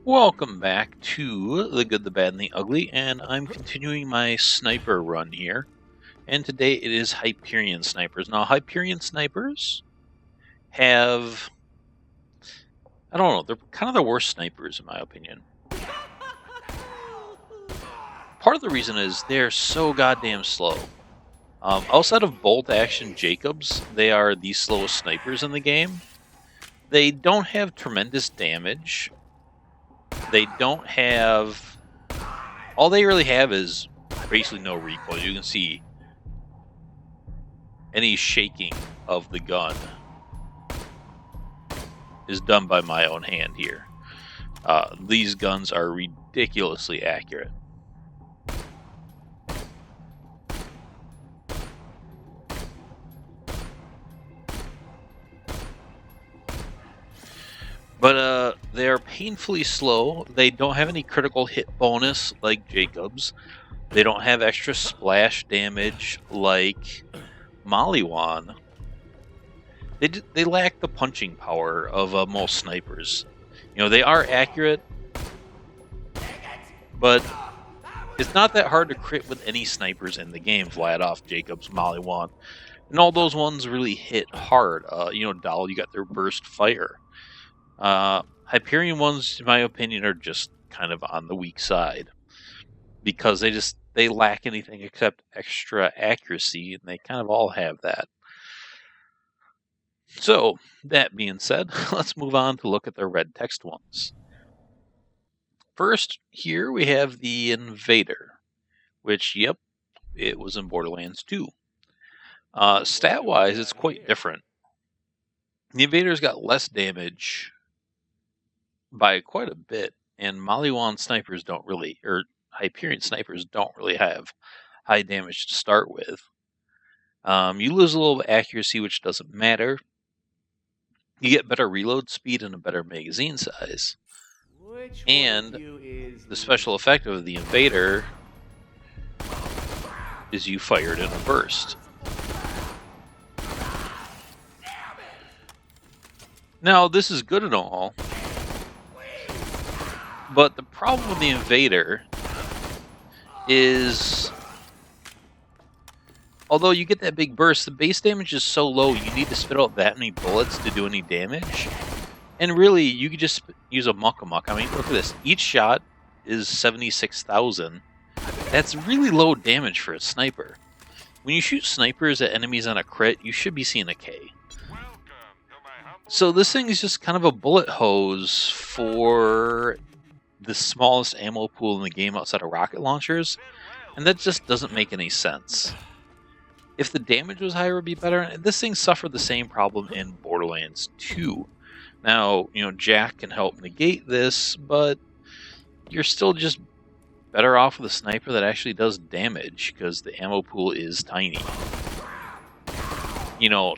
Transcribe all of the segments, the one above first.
Welcome back to The Good, the Bad, and the Ugly, and I'm continuing my sniper run here. And today it is Hyperion snipers. Now, Hyperion snipers have, I don't know, they're kind of the worst snipers in my opinion. Part of the reason is they're so goddamn slow. Outside of bolt action Jacobs, they are the slowest snipers in the game. They don't have tremendous damage. They don't have... All they really have is basically no recoil. You can see any shaking of the gun is done by my own hand here. These guns are ridiculously accurate. But they are painfully slow. They don't have any critical hit bonus like Jacobs. They don't have extra splash damage like Maliwan. They lack the punching power of most snipers. You know, they are accurate, but it's not that hard to crit with any snipers in the game. Vladoff, Jacobs, Maliwan, and all those ones really hit hard. Dahl, you got their burst fire. Hyperion ones, in my opinion, are just kind of on the weak side because they lack anything except extra accuracy, and they kind of all have that. So, that being said, let's move on to look at the red text ones. First, here we have the Invader, which, yep, it was in Borderlands 2. Stat-wise, it's quite different. The Invader's got less damage by quite a bit, and Maliwan snipers don't really, or Hyperion snipers don't really have high damage to start with. You lose a little accuracy, which doesn't matter. You get better reload speed and a better magazine size. And the special effect of the Invader is you fired in a burst. Now, this is good and all, but the problem with the Invader is, although you get that big burst, the base damage is so low, you need to spit out that many bullets to do any damage. And really, you could just use a muck-a-muck. I mean, look at this. Each shot is 76,000. That's really low damage for a sniper. When you shoot snipers at enemies on a crit, you should be seeing a K. So this thing is just kind of a bullet hose for the smallest ammo pool in the game outside of rocket launchers, and that just doesn't make any sense. If the damage was higher, it would be better. And this thing suffered the same problem in Borderlands 2. Now, Jack can help negate this, but you're still just better off with a sniper that actually does damage, because the ammo pool is tiny.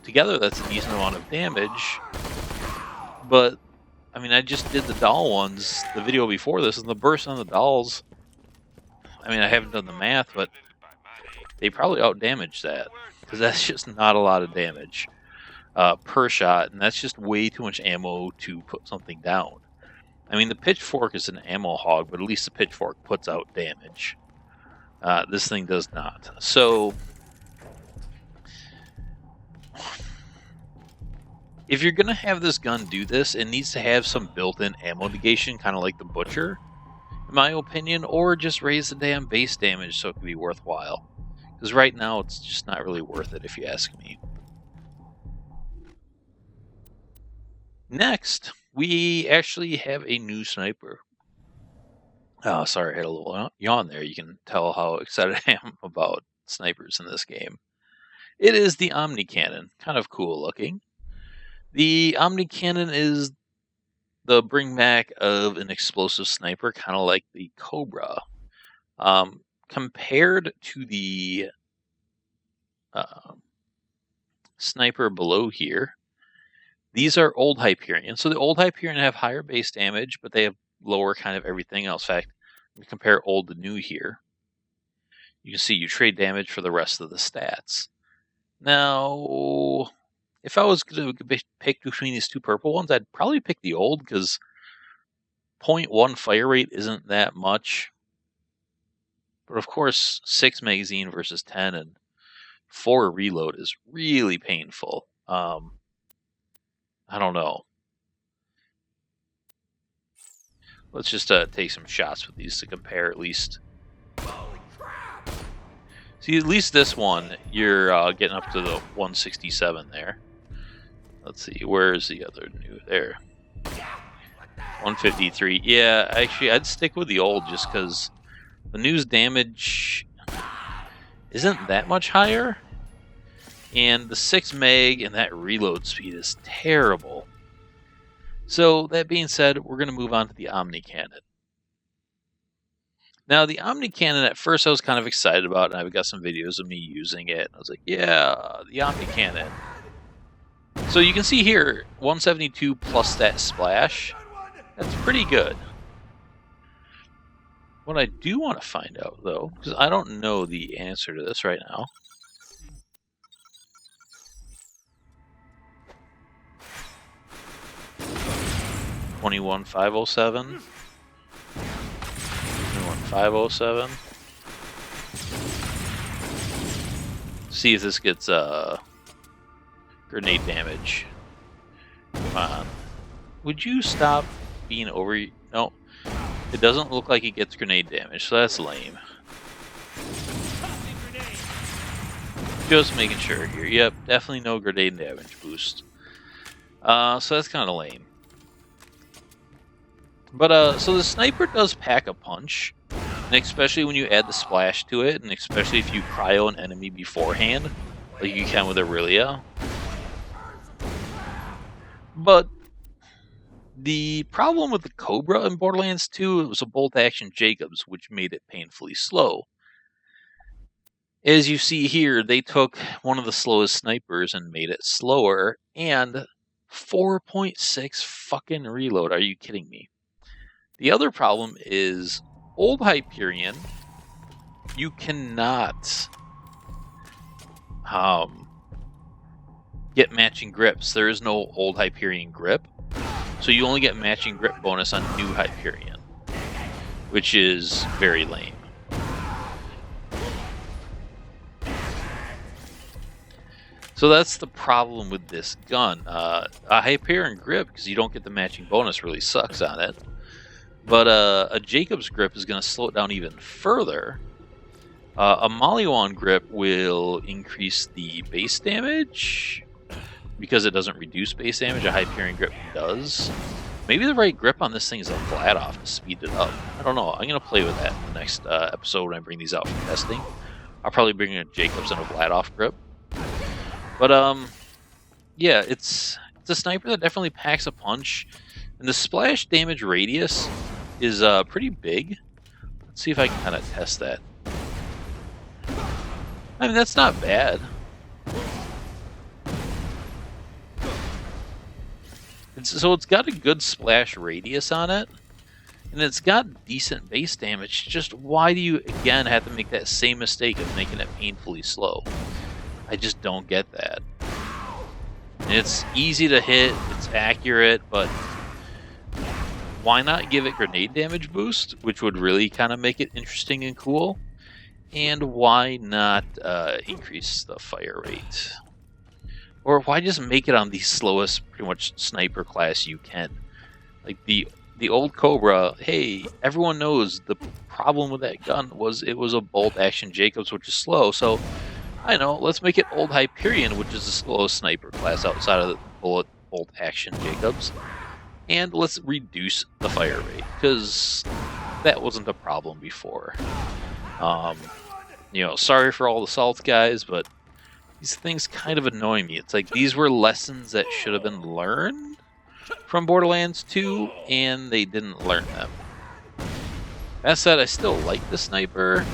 Together that's a decent amount of damage, but, I mean, I just did the doll ones, the video before this, and the burst on the dolls, I mean, I haven't done the math, but they probably outdamaged that, because that's just not a lot of damage per shot, and that's just way too much ammo to put something down. I mean, the pitchfork is an ammo hog, but at least the pitchfork puts out damage. This thing does not. So, if you're going to have this gun do this, it needs to have some built-in ammo negation, kind of like the Butcher, in my opinion, or just raise the damn base damage so it can be worthwhile. Because right now, it's just not really worth it, if you ask me. Next, we actually have a new sniper. Oh, sorry, I had a little yawn there. You can tell how excited I am about snipers in this game. It is the Omni Cannon. Kind of cool looking. The Omni Cannon is the bring back of an explosive sniper, kind of like the Cobra. Compared to the sniper below here, these are old Hyperion. So the old Hyperion have higher base damage, but they have lower kind of everything else. In fact, compare old to new here. You can see you trade damage for the rest of the stats. Now, if I was going to pick between these two purple ones, I'd probably pick the old, because 0.1 fire rate isn't that much. But of course, 6 magazine versus 10 and 4 reload is really painful. I don't know. Let's just take some shots with these to compare at least. See, at least this one, you're getting up to the 167 there. Let's see, where's the other new? There. 153. Yeah, actually, I'd stick with the old just because the new's damage isn't that much higher. And the 6 meg and that reload speed is terrible. So, that being said, we're going to move on to the Omni Cannon. Now, the Omni Cannon, at first I was kind of excited about, and I've got some videos of me using it. I was like, yeah, the Omni Cannon. So you can see here, 172 plus that splash. That's pretty good. What I do want to find out, though, because I don't know the answer to this right now. $21,507. 21,507. See if this gets grenade damage. Come on. Would you stop being over... No. It doesn't look like it gets grenade damage, so that's lame. Just making sure here. Yep, definitely no grenade damage boost. So that's kind of lame. But, so the sniper does pack a punch. And especially when you add the splash to it, and especially if you cryo an enemy beforehand, like you can with Aurelia. But the problem with the Cobra in Borderlands 2, it was a bolt-action Jacobs, which made it painfully slow. As you see here, they took one of the slowest snipers and made it slower, and 4.6 fucking reload. Are you kidding me? The other problem is, old Hyperion, you cannot get matching grips. There is no old Hyperion grip. So you only get matching grip bonus on new Hyperion, which is very lame. So that's the problem with this gun. A Hyperion grip, because you don't get the matching bonus, really sucks on it. But a Jacobs grip is going to slow it down even further. A Maliwan grip will increase the base damage, because it doesn't reduce base damage. A Hyperion grip does. Maybe the right grip on this thing is a Vladoff to speed it up. I don't know. I'm going to play with that in the next episode when I bring these out for testing. I'll probably bring a Jacobs and a Vladoff grip. But, yeah, it's a sniper that definitely packs a punch. And the splash damage radius is pretty big. Let's see if I can kind of test that. I mean, that's not bad. So it's got a good splash radius on it, and it's got decent base damage. Just why do you, again, have to make that same mistake of making it painfully slow? I just don't get that. And it's easy to hit, it's accurate, but why not give it grenade damage boost, which would really kind of make it interesting and cool? And why not increase the fire rate? Or why just make it on the slowest, pretty much, sniper class you can? Like, the old Cobra, hey, everyone knows the problem with that gun was it was a bolt-action Jacobs, which is slow, so, I know, let's make it old Hyperion, which is the slowest sniper class outside of the bolt-action Jacobs, and let's reduce the fire rate, because that wasn't a problem before. You know, sorry for all the salt guys, but these things kind of annoy me. It's like these were lessons that should have been learned from Borderlands 2, and they didn't learn them. That said, I still like the sniper.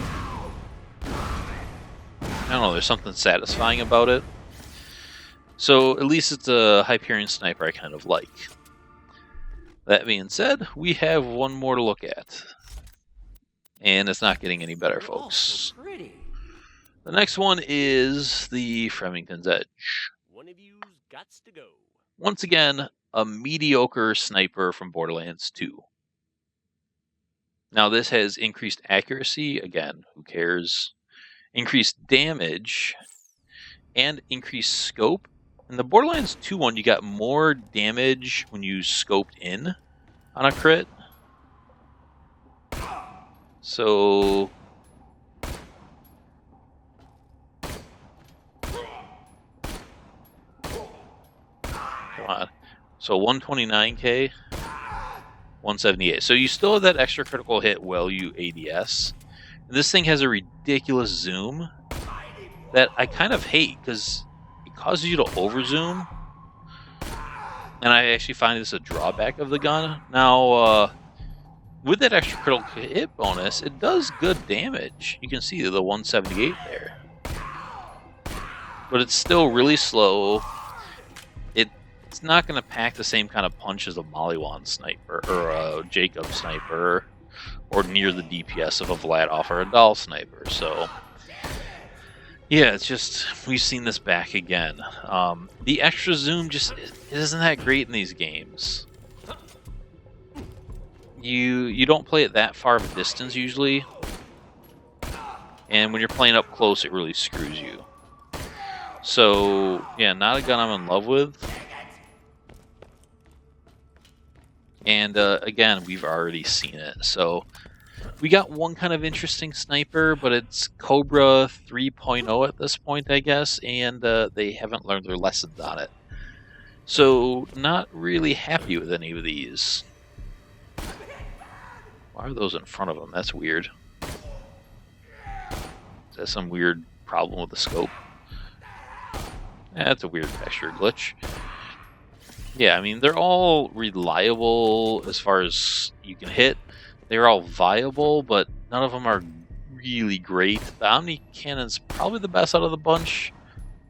I don't know, there's something satisfying about it. So at least it's a Hyperion sniper I kind of like. That being said, we have one more to look at. And it's not getting any better, folks. The next one is the Fremington's Edge. One of you's gots to go. Once again, a mediocre sniper from Borderlands 2. Now this has increased accuracy, again, who cares? Increased damage, and increased scope. In the Borderlands 2 one, you got more damage when you scoped in on a crit. So come on. So 129k, 178. So you still have that extra critical hit while you ADS. And this thing has a ridiculous zoom that I kind of hate because it causes you to overzoom. And I actually find this a drawback of the gun. Now, with that extra critical hit bonus, it does good damage. You can see the 178 there. But it's still really slow. It's not going to pack the same kind of punch as a Maliwan sniper, or a Jacob sniper, or near the DPS of a Vladoff or a Dahl sniper. So, yeah, it's just, we've seen this back again. The extra zoom just isn't that great in these games. You don't play it that far of a distance usually, and when you're playing up close, it really screws you. So, yeah, not a gun I'm in love with. And again, we've already seen it. So we got one kind of interesting sniper, but it's Cobra 3.0 at this point, I guess, and they haven't learned their lessons on it. So not really happy with any of these. Why are those in front of them? That's weird. Is that some weird problem with the scope? That's a weird texture glitch. Yeah, I mean, they're all reliable as far as you can hit. They're all viable, but none of them are really great. The Omni Cannon's probably the best out of the bunch,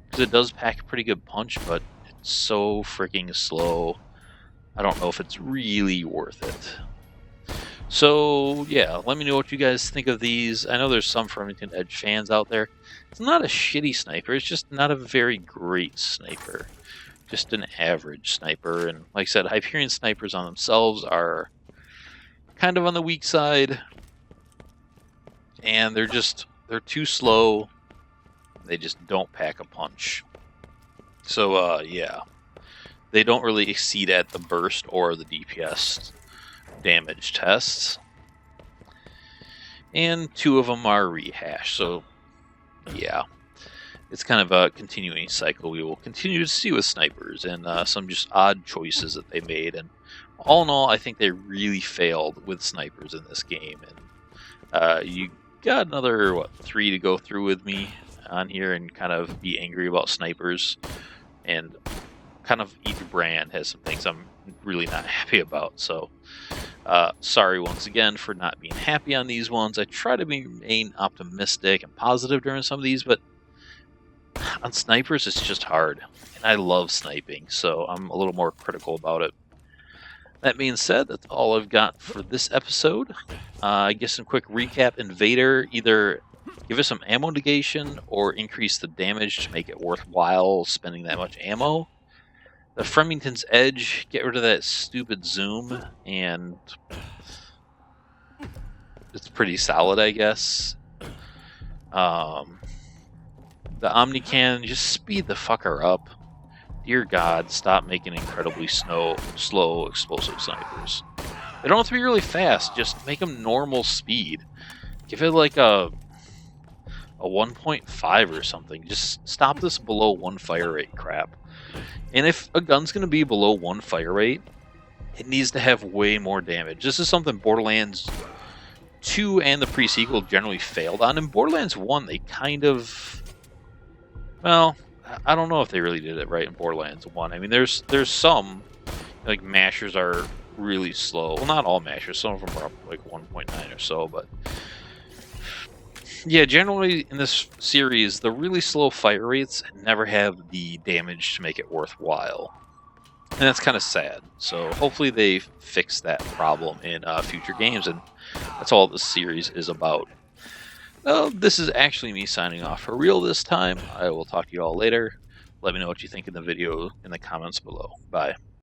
because it does pack a pretty good punch, but it's so freaking slow. I don't know if it's really worth it. So, yeah, let me know what you guys think of these. I know there's some Fremington Edge fans out there. It's not a shitty sniper, it's just not a very great sniper. Just an average sniper, and like I said, Hyperion snipers on themselves are kind of on the weak side, and they're too slow. They just don't pack a punch. So yeah, they don't really exceed at the burst or the DPS damage tests, and 2 of them are rehashed. So yeah, it's kind of a continuing cycle we will continue to see with snipers, and some just odd choices that they made. And all in all, I think they really failed with snipers in this game. And you got another, 3 to go through with me on here and kind of be angry about snipers. And kind of each brand has some things I'm really not happy about. So sorry once again for not being happy on these ones. I try to remain optimistic and positive during some of these, but on snipers, it's just hard. And I love sniping, so I'm a little more critical about it. That being said, that's all I've got for this episode. I guess some quick recap. Invader, either give us some ammo negation or increase the damage to make it worthwhile spending that much ammo. The Fremington's Edge, get rid of that stupid zoom, and it's pretty solid, I guess. The Omni Cannon, just speed the fucker up. Dear God, stop making incredibly slow explosive snipers. They don't have to be really fast, just make them normal speed. Give it like a 1.5 or something. Just stop this below 1 fire rate crap. And if a gun's going to be below 1 fire rate, it needs to have way more damage. This is something Borderlands 2 and the pre-sequel generally failed on. In Borderlands 1, they kind of... Well, I don't know if they really did it right in Borderlands 1. I mean, there's some, like, mashers are really slow. Well, not all mashers. Some of them are up like 1.9 or so, but... Yeah, generally in this series, the really slow fire rates never have the damage to make it worthwhile. And that's kind of sad. So hopefully they fix that problem in future games, and that's all this series is about. This is actually me signing off for real this time. I will talk to you all later. Let me know what you think in the video in the comments below. Bye.